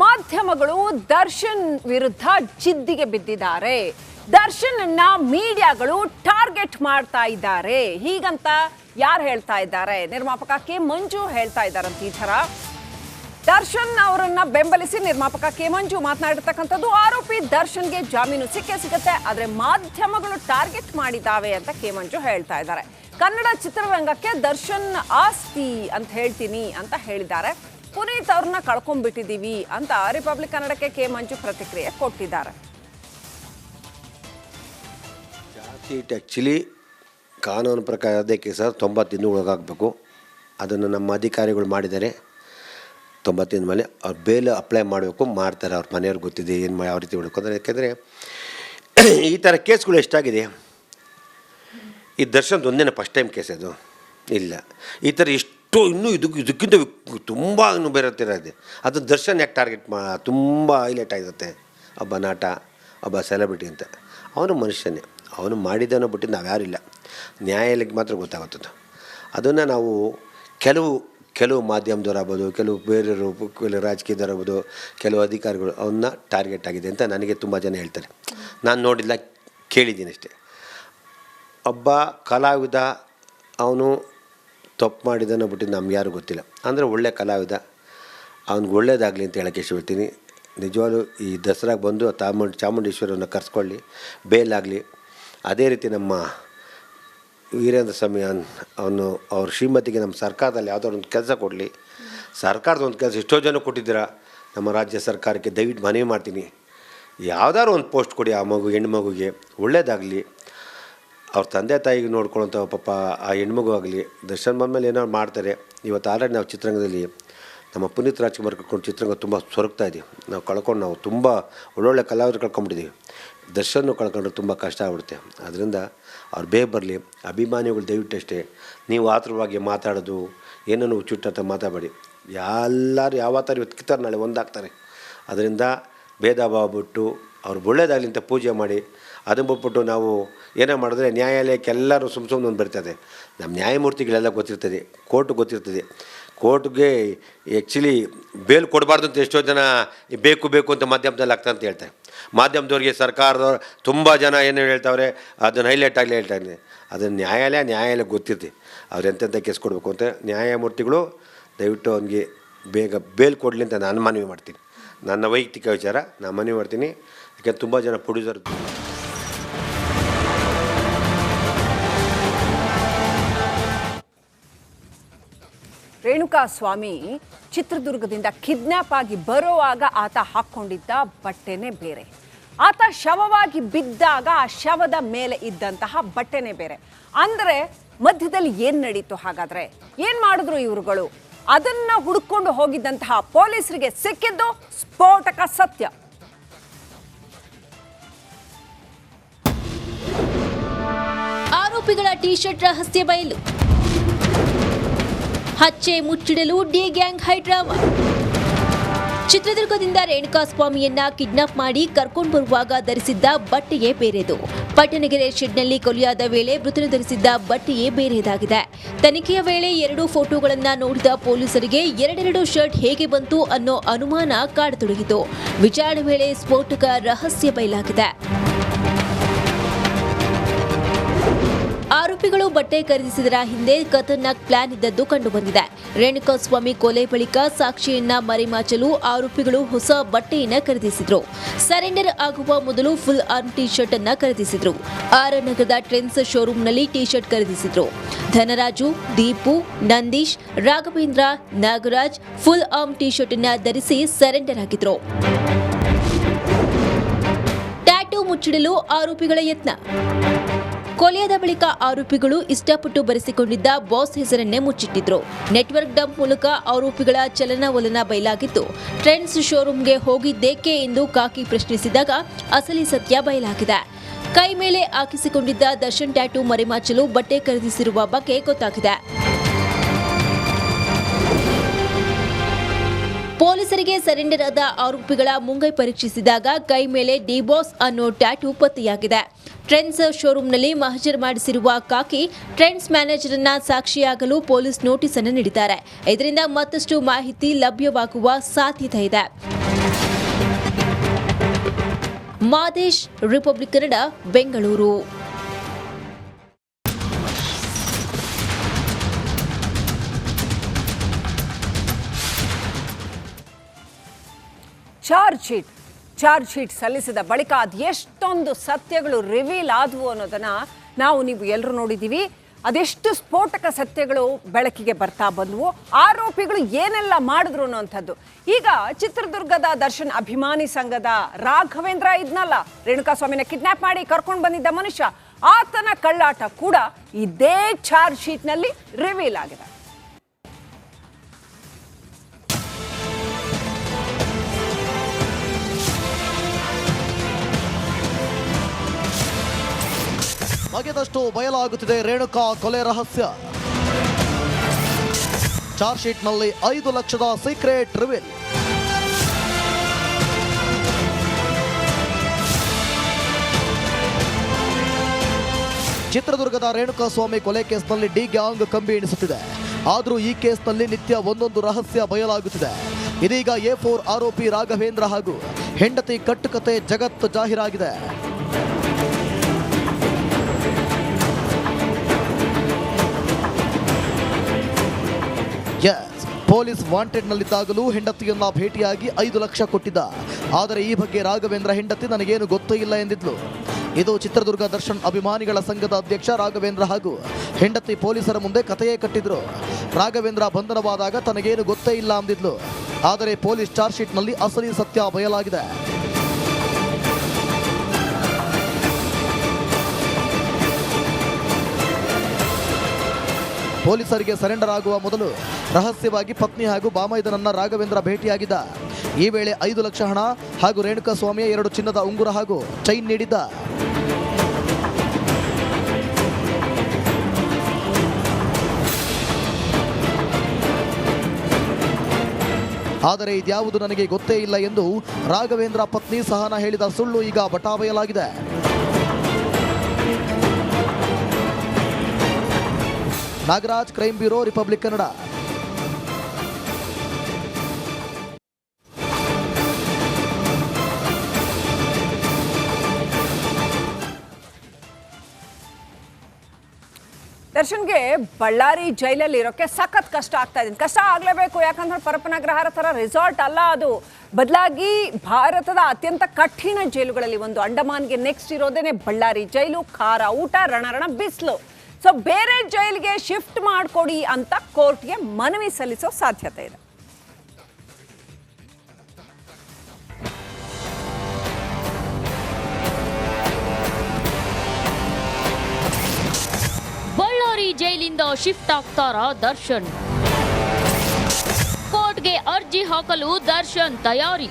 ಮಾಧ್ಯಮಗಳು ದರ್ಶನ್ ವಿರುದ್ಧ ಜಿದ್ದಿಗೆ ಬಿದ್ದಿದ್ದಾರೆ. ದರ್ಶನ್ ಅನ್ನ ಮೀಡಿಯಾಗಳು ಟಾರ್ಗೆಟ್ ಮಾಡ್ತಾ ಇದ್ದಾರೆ. ಹೀಗಂತ ಯಾರು ಹೇಳ್ತಾ ಇದ್ದಾರೆ? ನಿರ್ಮಾಪಕ ಕೆ ಮಂಜು ಹೇಳ್ತಾ ಇದ್ದಾರಂತ. ಈ ತರ ದರ್ಶನ್ ಅವರನ್ನ ಬೆಂಬಲಿಸಿ ನಿರ್ಮಾಪಕ ಕೆ ಮಂಜು ಮಾತನಾಡಿರ್ತಕ್ಕಂಥದ್ದು. ಆರೋಪಿ ದರ್ಶನ್ಗೆ ಜಾಮೀನು ಸಿಗುತ್ತೆ, ಆದ್ರೆ ಮಾಧ್ಯಮಗಳು ಟಾರ್ಗೆಟ್ ಮಾಡಿದ್ದಾವೆ ಅಂತ ಕೆ ಮಂಜು ಹೇಳ್ತಾ ಇದ್ದಾರೆ. ಕನ್ನಡ ಚಿತ್ರರಂಗಕ್ಕೆ ದರ್ಶನ್ ಆಸ್ತಿ ಅಂತ ಹೇಳ್ತೀನಿ ಅಂತ ಹೇಳಿದ್ದಾರೆ. ಪುನೀತ್ ಅವ್ರನ್ನ ಕಳ್ಕೊಂಡ್ಬಿಟ್ಟಿದ್ದೀವಿ ಅಂತ ರಿಪಬ್ಲಿಕ್ ಕನ್ನಡಕ್ಕೆ ಕೆ ಮಂಜು ಪ್ರತಿಕ್ರಿಯೆ ಕೊಟ್ಟಿದ್ದಾರೆ. ಆ್ಯಕ್ಚುಲಿ ಕಾನೂನು ಪ್ರಕಾರ ಅದಕ್ಕೆ ಸರ್ 90 ದಿನ ಒಳಗಾಗಬೇಕು. ಅದನ್ನು ನಮ್ಮ ಅಧಿಕಾರಿಗಳು ಮಾಡಿದ್ದಾರೆ. 90 ದಿನ ಮೇಲೆ ಅವ್ರು ಬೇಲ್ ಅಪ್ಲೈ ಮಾಡಬೇಕು, ಮಾಡ್ತಾರೆ. ಅವ್ರ ಮನೆಯವ್ರಿಗೆ ಗೊತ್ತಿದೆ ಏನು ಯಾವ ರೀತಿ ಮಾಡಬೇಕು ಅಂದರೆ. ಯಾಕೆಂದರೆ ಈ ಥರ ಕೇಸ್ಗಳು ಎಷ್ಟಾಗಿದೆ. ಈ ದರ್ಶನ್ ಒಂದೇನ ಫಸ್ಟ್ ಟೈಮ್ ಕೇಸ್ ಅದು ಇಲ್ಲ. ಈ ಥರ ಇನ್ನೂ ಇದಕ್ಕಿಂತ ತುಂಬ ಇನ್ನೂ ಬೇರೆ ಇದೆ. ಅದು ದರ್ಶನ್ ಯಾಕೆ ಟಾರ್ಗೆಟ್ ತುಂಬ ಹೈಲೈಟ್ ಆಗಿರುತ್ತೆ. ಒಬ್ಬ ನಟ, ಒಬ್ಬ ಸೆಲೆಬ್ರಿಟಿ ಅಂತ. ಅವನು ಮನುಷ್ಯನೇ, ಅವನು ಮಾಡಿದ್ದನ್ನು ಬಿಟ್ಟು ನಾವು ಯಾರಿಲ್ಲ. ನ್ಯಾಯಾಲಯಕ್ಕೆ ಮಾತ್ರ ಗೊತ್ತಾಗುತ್ತದೆ. ಅದನ್ನು ನಾವು ಕೆಲವು ಮಾಧ್ಯಮದವರಾಗ್ಬೋದು, ಕೆಲವು ಬೇರೆಯವರು, ಕೆಲವು ರಾಜಕೀಯದವರಾಗ್ಬೋದು, ಕೆಲವು ಅಧಿಕಾರಿಗಳು ಅವನ್ನ ಟಾರ್ಗೆಟ್ ಆಗಿದೆ ಅಂತ ನನಗೆ ತುಂಬ ಜನ ಹೇಳ್ತಾರೆ. ನಾನು ನೋಡಿಲ್ಲ, ಕೇಳಿದ್ದೀನಿ ಅಷ್ಟೇ. ಒಬ್ಬ ಕಲಾವಿದ ಅವನು ತಪ್ಪು ಮಾಡಿದ್ದನ್ನು ಬಿಟ್ಟು ನಮ್ಗೆ ಯಾರು ಗೊತ್ತಿಲ್ಲ. ಅಂದರೆ ಒಳ್ಳೆ ಕಲಾವಿದ, ಅವ್ನಿಗೆ ಒಳ್ಳೇದಾಗಲಿ ಅಂತ ಹೇಳೋಕ್ಕೆ ಇಷ್ಟಪಡ್ತೀನಿ. ನಿಜವಾಗ್ಲೂ ಈ ದಸರಾಗೆ ಬಂದು ಚಾಮುಂಡೇಶ್ವರನ್ನು ಕರೆಸ್ಕೊಳ್ಳಿ, ಬೇಲಾಗಲಿ. ಅದೇ ರೀತಿ ನಮ್ಮ ವೀರೇಂದ್ರ ಸ್ವಾಮಿ ಅವನು ಅವ್ರ ಶ್ರೀಮತಿಗೆ ನಮ್ಮ ಸರ್ಕಾರದಲ್ಲಿ ಯಾವುದಾದ್ರು ಒಂದು ಕೆಲಸ ಕೊಡಲಿ. ಸರ್ಕಾರದ ಒಂದು ಕೆಲಸ ಎಷ್ಟೋ ಜನ ಕೊಟ್ಟಿದ್ದೀರಾ. ನಮ್ಮ ರಾಜ್ಯ ಸರ್ಕಾರಕ್ಕೆ ದಯವಿಟ್ಟು ಮನವಿ ಮಾಡ್ತೀನಿ, ಯಾವುದಾದ್ರು ಒಂದು ಪೋಸ್ಟ್ ಕೊಡಿ. ಆ ಹೆಣ್ಣು ಮಗುಗೆ ಒಳ್ಳೇದಾಗಲಿ. ಅವ್ರ ತಂದೆ ತಾಯಿಗೆ ನೋಡ್ಕೊಳ್ಳೋಂಥ ಪಾಪ ಆ ಹೆಣ್ಮಗು ಆಗಲಿ. ದರ್ಶನ್ ಬಂದಮೇಲೆ ಏನೋ ಮಾಡ್ತಾರೆ. ಇವತ್ತು ಆಲ್ರೆಡಿ ನಾವು ಚಿತ್ರರಂಗದಲ್ಲಿ ನಮ್ಮ ಪುನೀತ್ ರಾಜ್ಕುಮಾರ್ ಕಳ್ಕೊಂಡು ಚಿತ್ರರಂಗ ತುಂಬ ಸೊರಗ್ತಾ ಇದ್ದೀವಿ. ನಾವು ತುಂಬ ಒಳ್ಳೊಳ್ಳೆ ಕಲಾವಿದರು ಕಳ್ಕೊಂಡ್ಬಿಟ್ಟಿದ್ದೀವಿ. ದರ್ಶನ್ ಕಳ್ಕೊಂಡ್ರೆ ತುಂಬ ಕಷ್ಟ ಆಗ್ಬಿಡುತ್ತೆ. ಅದರಿಂದ ಅವ್ರು ಬೇಗ ಬರಲಿ. ಅಭಿಮಾನಿಗಳು ದಯವಿಟ್ಟು ಅಷ್ಟೇ, ನೀವು ಆತುರವಾಗಿ ಮಾತಾಡೋದು, ಏನನ್ನು ಹುಚ್ಚುಟ್ಟಂತ ಮಾತಾಡಬೇಡಿ. ಎಲ್ಲರೂ ಯಾವತ್ತಾರು ಇವತ್ತು ಕಿತ್ತಾರೆ, ನಾಳೆ ಒಂದಾಗ್ತಾರೆ. ಅದರಿಂದ ಭೇದ ಭಾವ ಬಿಟ್ಟು ಅವ್ರು ಒಳ್ಳೇದಾಗಲಿ ಅಂತ ಪೂಜೆ ಮಾಡಿ. ಅದನ್ನು ಬಿಟ್ಬಿಟ್ಟು ನಾವು ಏನೇ ಮಾಡಿದ್ರೆ ನ್ಯಾಯಾಲಯಕ್ಕೆ ಎಲ್ಲರೂ ಸುಮ್ಮನೆ ಒಂದು ಬರ್ತದೆ. ನಮ್ಮ ನ್ಯಾಯಮೂರ್ತಿಗಳೆಲ್ಲ ಗೊತ್ತಿರ್ತದೆ, ಕೋರ್ಟ್ ಗೊತ್ತಿರ್ತದೆ. ಕೋರ್ಟ್ಗೆ ಆ್ಯಕ್ಚುಲಿ ಬೇಲ್ ಕೊಡಬಾರ್ದು ಅಂತ ಎಷ್ಟೋ ಜನ ಬೇಕು ಅಂತ ಮಾಧ್ಯಮದಲ್ಲಿ ಆಗ್ತಾ ಅಂತ ಹೇಳ್ತಾರೆ. ಮಾಧ್ಯಮದವ್ರಿಗೆ ಸರ್ಕಾರದವ್ರು ತುಂಬ ಜನ ಏನು ಹೇಳ್ತಾವ್ರೆ, ಅದನ್ನು ಹೈಲೈಟ್ ಆಗಲಿ ಹೇಳ್ತಾರೆ. ಅದನ್ನು ನ್ಯಾಯಾಲಯ ಗೊತ್ತಿರ್ತದೆ ಅವ್ರು ಎಂತೆಂಥ ಕೇಸ್ ಕೊಡಬೇಕು ಅಂತ. ನ್ಯಾಯಮೂರ್ತಿಗಳು ದಯವಿಟ್ಟು ಅವನಿಗೆ ಬೇಗ ಬೇಲ್ ಕೊಡಲಿ ಅಂತ ನಾನು ಮನವಿ ಮಾಡ್ತೀನಿ. ನನ್ನ ವೈಯಕ್ತಿಕ ವಿಚಾರ ನಾನು ಮನವಿ ಮಾಡ್ತೀನಿ. ಯಾಕೆಂದ್ರೆ ತುಂಬ ಜನ ಪ್ರೊಡ್ಯೂಸರ್ ರೇಣುಕಾ ಸ್ವಾಮಿ ಚಿತ್ರದುರ್ಗದಿಂದ ಕಿಡ್ನ್ಯಾಪ್ ಆಗಿ ಬರೋವಾಗ ಆತ ಹಾಕ್ಕೊಂಡಿದ್ದ ಬಟ್ಟೆನೇ ಬೇರೆ, ಆತ ಶವವಾಗಿ ಬಿದ್ದಾಗ ಆ ಶವದ ಮೇಲೆ ಇದ್ದಂತಹ ಬಟ್ಟೆನೇ ಬೇರೆ. ಅಂದರೆ ಮಧ್ಯದಲ್ಲಿ ಏನು ನಡೀತು? ಹಾಗಾದ್ರೆ ಏನು ಮಾಡಿದ್ರು ಇವರುಗಳು? ಅದನ್ನ ಹುಡುಕೊಂಡು ಹೋಗಿದ್ದಂತಹ ಪೊಲೀಸರಿಗೆ ಸಿಕ್ಕಿದ್ದು ಸ್ಫೋಟಕ ಸತ್ಯ. ಆರೋಪಿಗಳ ಟಿ ಶರ್ಟ್ ರಹಸ್ಯ ಬಯಲು. ಹಚ್ಚೆ ಮುಚ್ಚಿಡಲು ಡಿ ಗ್ಯಾಂಗ್ ಹೈಡ್ರಾಮಾ. ಚಿತ್ರದುರ್ಗದಿಂದ ರೇಣುಕಾ ಸ್ವಾಮಿಯನ್ನ ಕಿಡ್ನಾಪ್ ಮಾಡಿ ಕರ್ಕೊಂಡು ಬರುವಾಗ ಧರಿಸಿದ್ದ ಬಟ್ಟೆಯೇ ಬೇರೆದು. ಪಟ್ಟಣಗೆರೆ ಶೆಡ್ನಲ್ಲಿ ಕೊಲೆಯಾದ ವೇಳೆ ಮೃತರು ಧರಿಸಿದ್ದ ಬಟ್ಟೆಯೇ ಬೇರೆದಾಗಿದೆ. ತನಿಖೆಯ ವೇಳೆ 2 ಫೋಟೋಗಳನ್ನ ನೋಡಿದ ಪೊಲೀಸರಿಗೆ ಎರಡೆರಡು ಶರ್ಟ್ ಹೇಗೆ ಬಂತು ಅನ್ನೋ ಅನುಮಾನ ಕಾಡತೊಡಗಿತು. ವಿಚಾರಣೆ ವೇಳೆ ಸ್ಫೋಟಕ ರಹಸ್ಯ ಬಯಲಾಗಿದೆ. ಆರೋಪಿಗಳು ಬಟ್ಟೆ ಖರೀದಿಸಿದರ ಹಿಂದೆ ಖತರ್ನಾಕ್ ಪ್ಲಾನ್ ಇದ್ದದ್ದು ಕಂಡುಬಂದಿದೆ. ರೇಣುಕಾ ಸ್ವಾಮಿ ಕೊಲೆ ಬಳಿಕ ಸಾಕ್ಷಿಯನ್ನ ಮರೆಮಾಚಲು ಆರೋಪಿಗಳು ಹೊಸ ಬಟ್ಟೆಯನ್ನ ಖರೀದಿಸಿದ್ರು. ಸರೆಂಡರ್ ಆಗುವ ಮೊದಲು ಫುಲ್ ಆರ್ಮ್ ಟಿ ಶರ್ಟ್ ಅನ್ನ ಖರೀದಿಸಿದ್ರು. ನಗರದ ಟ್ರೆಂಡ್ಸ್ ಶೋರೂಮ್ನಲ್ಲಿ ಟಿ ಶರ್ಟ್ ಖರೀದಿಸಿದ್ರು. Dhanaraju, Deepu, Nandish, Raghavendra, Nagaraj full arm T shirt ಅನ್ನ ಧರಿಸಿ ಸರೆಂಡರ್ ಆಗಿದ್ರು. ಟ್ಯಾಟೂ ಮುಚ್ಚಿಡಲು ಆರೋಪಿಗಳ ಯತ್ನ. ಕೊಲೆಯಾದ ಬಳಿಕ ಆರೋಪಿಗಳು ಇಷ್ಟಪಟ್ಟು ಬರೆಸಿಕೊಂಡಿದ್ದ ಬಾಸ್ ಹೆಸರನ್ನೇ ಮುಚ್ಚಿಟ್ಟಿದ್ರು. ನೆಟ್ವರ್ಕ್ ಡಂಪ್ ಮೂಲಕ ಆರೋಪಿಗಳ ಚಲನವಲನ ಬಯಲಾಗಿತ್ತು. ಟ್ರೆಂಡ್ಸ್ ಶೋರೂಮ್ಗೆ ಹೋಗಿದ್ದೇಕೆ ಎಂದು ಕಾಕಿ ಪ್ರಶ್ನಿಸಿದಾಗ ಅಸಲಿ ಸತ್ಯ ಬಯಲಾಗಿದೆ. ಕೈ ಮೇಲೆ ಹಾಕಿಸಿಕೊಂಡಿದ್ದ ದರ್ಶನ್ ಟ್ಯಾಟೂ ಮರೆಮಾಚಲು ಬಟ್ಟೆ ಖರೀದಿಸಿರುವ ಬಗ್ಗೆ ಗೊತ್ತಾಗಿದೆ. ಪೊಲೀಸರಿಗೆ ಸರೆಂಡರ್ ಆದ ಆರೋಪಿಗಳ ಮುಂಗೈ ಪರೀಕ್ಷಿಸಿದಾಗ ಕೈ ಮೇಲೆ ಡಿ ಬಾಸ್ ಅನ್ನೋ ಟ್ಯಾಟೂ ಪತ್ತೆಯಾಗಿದೆ. ಟ್ರೆಂಡ್ಸ್ ಶೋರೂಂನಲ್ಲಿ ಮಹಜರ್ ಮಾಡಿಸಿರುವ ಕಾಕಿ ಟ್ರೆಂಡ್ಸ್ ಮ್ಯಾನೇಜರ್ ಅನ್ನ ಸಾಕ್ಷಿಯಾಗಲು ಪೊಲೀಸ್ ನೋಟಿಸ್ ಅನ್ನು ನೀಡಿದ್ದಾರೆ. ಇದರಿಂದ ಮತ್ತಷ್ಟು ಮಾಹಿತಿ ಲಭ್ಯವಾಗುವ ಸಾಧ್ಯತೆ ಇದೆ. Madesh, republic Kannada, Bengaluru. Charge sheet ಸಲ್ಲಿಸಿದ ಬಳಿಕ ಅದೆಷ್ಟೊಂದು ಸತ್ಯಗಳು ರಿವೀಲ್ ಆದವು ಅನ್ನೋದನ್ನ ನೀವು ಎಲ್ಲರೂ ನೋಡಿದ್ದೀವಿ. ಅದೆಷ್ಟು ಸ್ಫೋಟಕ ಸತ್ಯಗಳು ಬೆಳಕಿಗೆ ಬರ್ತಾ ಬಂದವು, ಆರೋಪಿಗಳು ಏನೆಲ್ಲ ಮಾಡಿದ್ರು ಅನ್ನೋಂಥದ್ದು. ಈಗ ಚಿತ್ರದುರ್ಗದ ದರ್ಶನ್ ಅಭಿಮಾನಿ ಸಂಘದ ರಾಘವೇಂದ್ರ ಇದ್ನಲ್ಲ, ರೇಣುಕಾಸ್ವಾಮಿನ ಕಿಡ್ನಾಪ್ ಮಾಡಿ ಕರ್ಕೊಂಡು ಬಂದಿದ್ದ ಮನುಷ್ಯ, ಆತನ ಕಳ್ಳಾಟ ಕೂಡ ಇದೇ ಚಾರ್ಜ್ ಶೀಟ್ನಲ್ಲಿ ರಿವೀಲ್ ಆಗಿದೆ. ಬಗೆದಷ್ಟು ಬಯಲಾಗುತ್ತಿದೆ ರೇಣುಕಾ ಕೊಲೆ ರಹಸ್ಯ. ಚಾರ್ಜ್ ಶೀಟ್ನಲ್ಲಿ 5 ಲಕ್ಷದ ಸೀಕ್ರೆಟ್ ರಿವೀಲ್. ಚಿತ್ರದುರ್ಗದ ರೇಣುಕಾಸ್ವಾಮಿ ಕೊಲೆ ಕೇಸ್ನಲ್ಲಿ ಡಿ ಗ್ಯಾಂಗ್ ಕಂಬಿ ಎಣಿಸುತ್ತಿದೆ. ಆದರೂ ಈ ಕೇಸ್ನಲ್ಲಿ ನಿತ್ಯ ಒಂದೊಂದು ರಹಸ್ಯ ಬಯಲಾಗುತ್ತಿದೆ. ಇದೀಗ A4 ಆರೋಪಿ ರಾಘವೇಂದ್ರ ಹಾಗೂ ಹೆಂಡತಿ ಕಟ್ಟುಕತೆ ಜಗತ್ತು ಜಾಹೀರಾಗಿದೆ. ಪೊಲೀಸ್ ವಾಂಟೆಡ್ನಲ್ಲಿದ್ದಾಗಲೂ ಹೆಂಡತಿಯನ್ನ ಭೇಟಿಯಾಗಿ 5 ಲಕ್ಷ ಕೊಟ್ಟಿದ್ದ. ಆದರೆ ಈ ಬಗ್ಗೆ ರಾಘವೇಂದ್ರ ಹೆಂಡತಿ ನನಗೇನು ಗೊತ್ತೇ ಇಲ್ಲ ಎಂದಿದ್ಲು. ಇದು ಚಿತ್ರದುರ್ಗ ದರ್ಶನ್ ಅಭಿಮಾನಿಗಳ ಸಂಘದ ಅಧ್ಯಕ್ಷ ರಾಘವೇಂದ್ರ ಹಾಗೂ ಹೆಂಡತಿ ಪೊಲೀಸರ ಮುಂದೆ ಕಥೆಯೇ ಕಟ್ಟಿದ್ರು. ರಾಘವೇಂದ್ರ ಬಂಧನವಾದಾಗ ತನಗೇನು ಗೊತ್ತೇ ಇಲ್ಲ ಅಂದಿದ್ಲು. ಆದರೆ ಪೊಲೀಸ್ ಚಾರ್ಜ್ ಶೀಟ್ನಲ್ಲಿ ಅಸಲಿ ಸತ್ಯ ಬಯಲಾಗಿದೆ. ಪೊಲೀಸರಿಗೆ ಸರೆಂಡರ್ ಆಗುವ ಮೊದಲು ರಹಸ್ಯವಾಗಿ ಪತ್ನಿ ಹಾಗೂ ಬಾಮೈದನನ್ನ ರಾಘವೇಂದ್ರ ಭೇಟಿಯಾಗಿದ್ದ. ಈ ವೇಳೆ 5 ಲಕ್ಷ ಹಣ ಹಾಗೂ ರೇಣುಕಾಸ್ವಾಮಿಯ 2 ಚಿನ್ನದ ಉಂಗುರ ಹಾಗೂ ಚೈನ್ ನೀಡಿದ್ದ. ಆದರೆ ಇದ್ಯಾವುದು ನನಗೆ ಗೊತ್ತೇ ಇಲ್ಲ ಎಂದು ರಾಘವೇಂದ್ರ ಪತ್ನಿ ಸಹನಾ ಹೇಳಿದ ಸುಳ್ಳು ಈಗ ಬಟಾಬಯಲಾಗಿದೆ. Nagaraj, crime bureau, republic Kannada. ದರ್ಶನ್ಗೆ ಬಳ್ಳಾರಿ ಜೈಲಲ್ಲಿ ಇರೋಕ್ಕೆ ಸಖತ್ ಕಷ್ಟ ಆಗ್ತಾ ಇದೆ. ಕಷ್ಟ ಆಗಲೇಬೇಕು, ಯಾಕಂದ್ರೆ ಪರಪನಗ್ರಹಾರ ಥರ ರೆಸಾರ್ಟ್ ಅಲ್ಲ ಅದು. ಬದಲಾಗಿ ಭಾರತದ ಅತ್ಯಂತ ಕಠಿಣ ಜೈಲುಗಳಲ್ಲಿ ಒಂದು. ಅಂಡಮಾನ್ಗೆ ನೆಕ್ಸ್ಟ್ ಇರೋದೇನೆ ಬಳ್ಳಾರಿ ಜೈಲು. ಖಾರ ಊಟ, ರಣರಣ ಬಿಸಿಲು. ಸೊ ಬೇರೆ ಜೈಲಿಗೆ ಶಿಫ್ಟ್ ಮಾಡಿಕೊಡಿ ಅಂತ ಕೋರ್ಟ್ಗೆ ಮನವಿ ಸಲ್ಲಿಸೋ ಸಾಧ್ಯತೆ ಇದೆ. ಬಳ್ಳಾರಿ ಜೈಲಿಂದ ಶಿಫ್ಟ್ ಆಗ್ತಾರಾ ದರ್ಶನ್? ಕೋರ್ಟ್ಗೆ ಅರ್ಜಿ ಹಾಕಲು ದರ್ಶನ್ ತಯಾರಿ.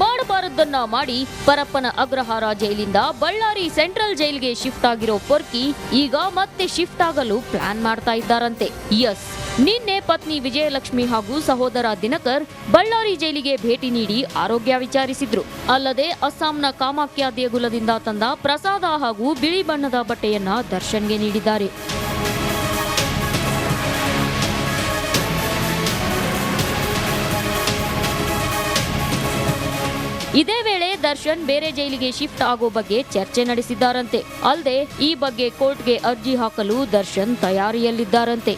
ಮಾಡಬಾರದನ್ನ ಮಾಡಿ ಪರಪ್ಪನ ಅಗ್ರಹಾರ ಜೈಲಿಂದ ಬಳ್ಳಾರಿ ಸೆಂಟ್ರಲ್ ಜೈಲ್ಗೆ ಶಿಫ್ಟ್ ಆಗಿರೋ ಪೊರ್ಕಿ ಈಗ ಮತ್ತೆ ಶಿಫ್ಟ್ ಆಗಲು ಪ್ಲಾನ್ ಮಾಡ್ತಾ ಇದ್ದಾರಂತೆ. ಯಸ್, ನಿನ್ನೆ ಪತ್ನಿ ವಿಜಯಲಕ್ಷ್ಮಿ ಹಾಗೂ ಸಹೋದರ ದಿನಕರ್ ಬಳ್ಳಾರಿ ಜೈಲಿಗೆ ಭೇಟಿ ನೀಡಿ ಆರೋಗ್ಯ ವಿಚಾರಿಸಿದ್ರು. ಅಲ್ಲದೆ ಅಸ್ಸಾಂನ ಕಾಮಾಖ್ಯ ದೇಗುಲದಿಂದ ತಂದ ಪ್ರಸಾದ ಹಾಗೂ ಬಿಳಿ ಬಣ್ಣದ ಬಟ್ಟೆಯನ್ನ ದರ್ಶನ್ಗೆ ನೀಡಿದ್ದಾರೆ. ಇದೇ ವೇಳೆ ದರ್ಶನ್ ಬೇರೆ ಜೈಲಿಗೆ ಶಿಫ್ಟ್ ಆಗೋ ಬಗ್ಗೆ ಚರ್ಚೆ ನಡೆಸಿದ್ದಾರಂತೆ. ಅಲ್ಲದೆ ಈ ಬಗ್ಗೆ ಕೋರ್ಟ್ಗೆ ಅರ್ಜಿ ಹಾಕಲು ದರ್ಶನ್ ತಯಾರಿಯಲ್ಲಿದ್ದಾರಂತೆ.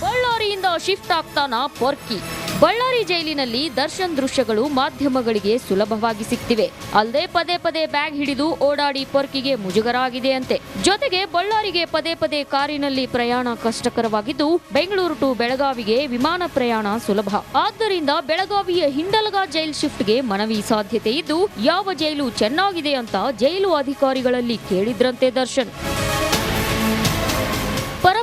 ಬಳ್ಳಾರಿಯಿಂದ ಶಿಫ್ಟ್ ಆಗ್ತಾನಾ ಪೊರ್ಕಿ? ಬಳ್ಳಾರಿ ಜೈಲಿನಲ್ಲಿ ದರ್ಶನ್ ದೃಶ್ಯಗಳು ಮಾಧ್ಯಮಗಳಿಗೆ ಸುಲಭವಾಗಿ ಸಿಗ್ತಿವೆ. ಅಲ್ಲದೆ ಪದೇ ಪದೇ ಬ್ಯಾಗ್ ಹಿಡಿದು ಓಡಾಡಿ ಪೊರ್ಕಿಗೆ ಮುಜುಗರ ಆಗಿದೆ ಅಂತೆ. ಜೊತೆಗೆ ಬಳ್ಳಾರಿಗೆ ಪದೇ ಪದೇ ಕಾರಿನಲ್ಲಿ ಪ್ರಯಾಣ ಕಷ್ಟಕರವಾಗಿದ್ದು, ಬೆಂಗಳೂರು ಟು ಬೆಳಗಾವಿಗೆ ವಿಮಾನ ಪ್ರಯಾಣ ಸುಲಭ. ಆದ್ದರಿಂದ ಬೆಳಗಾವಿಯ ಹಿಂಡಲಗ ಜೈಲ್ ಶಿಫ್ಟ್ಗೆ ಮನವಿ ಸಾಧ್ಯತೆ ಇದ್ದು, ಯಾವ ಜೈಲು ಚೆನ್ನಾಗಿದೆ ಅಂತ ಜೈಲು ಅಧಿಕಾರಿಗಳಲ್ಲಿ ಕೇಳಿದ್ರಂತೆ ದರ್ಶನ್.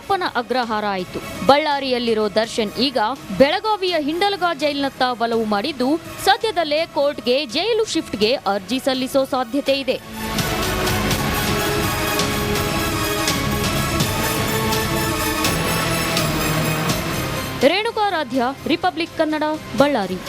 ಆರೋಪನ ಅಗ್ರಹಾರ ಆಯಿತು. ಬಳ್ಳಾರಿಯಲ್ಲಿರೋ ದರ್ಶನ್ ಈಗ ಬೆಳಗಾವಿಯ ಹಿಂಡಲಗ ಜೈಲಿನತ್ತ ಒಲವು ಮಾಡಿದ್ದು, ಸದ್ಯದಲ್ಲೇ ಕೋರ್ಟ್ಗೆ ಜೈಲು ಶಿಫ್ಟ್ಗೆ ಅರ್ಜಿ ಸಲ್ಲಿಸೋ ಸಾಧ್ಯತೆ ಇದೆ. ರೇಣುಕಾರಾಧ್ಯ, ರಿಪಬ್ಲಿಕ್ ಕನ್ನಡ, ಬಳ್ಳಾರಿ.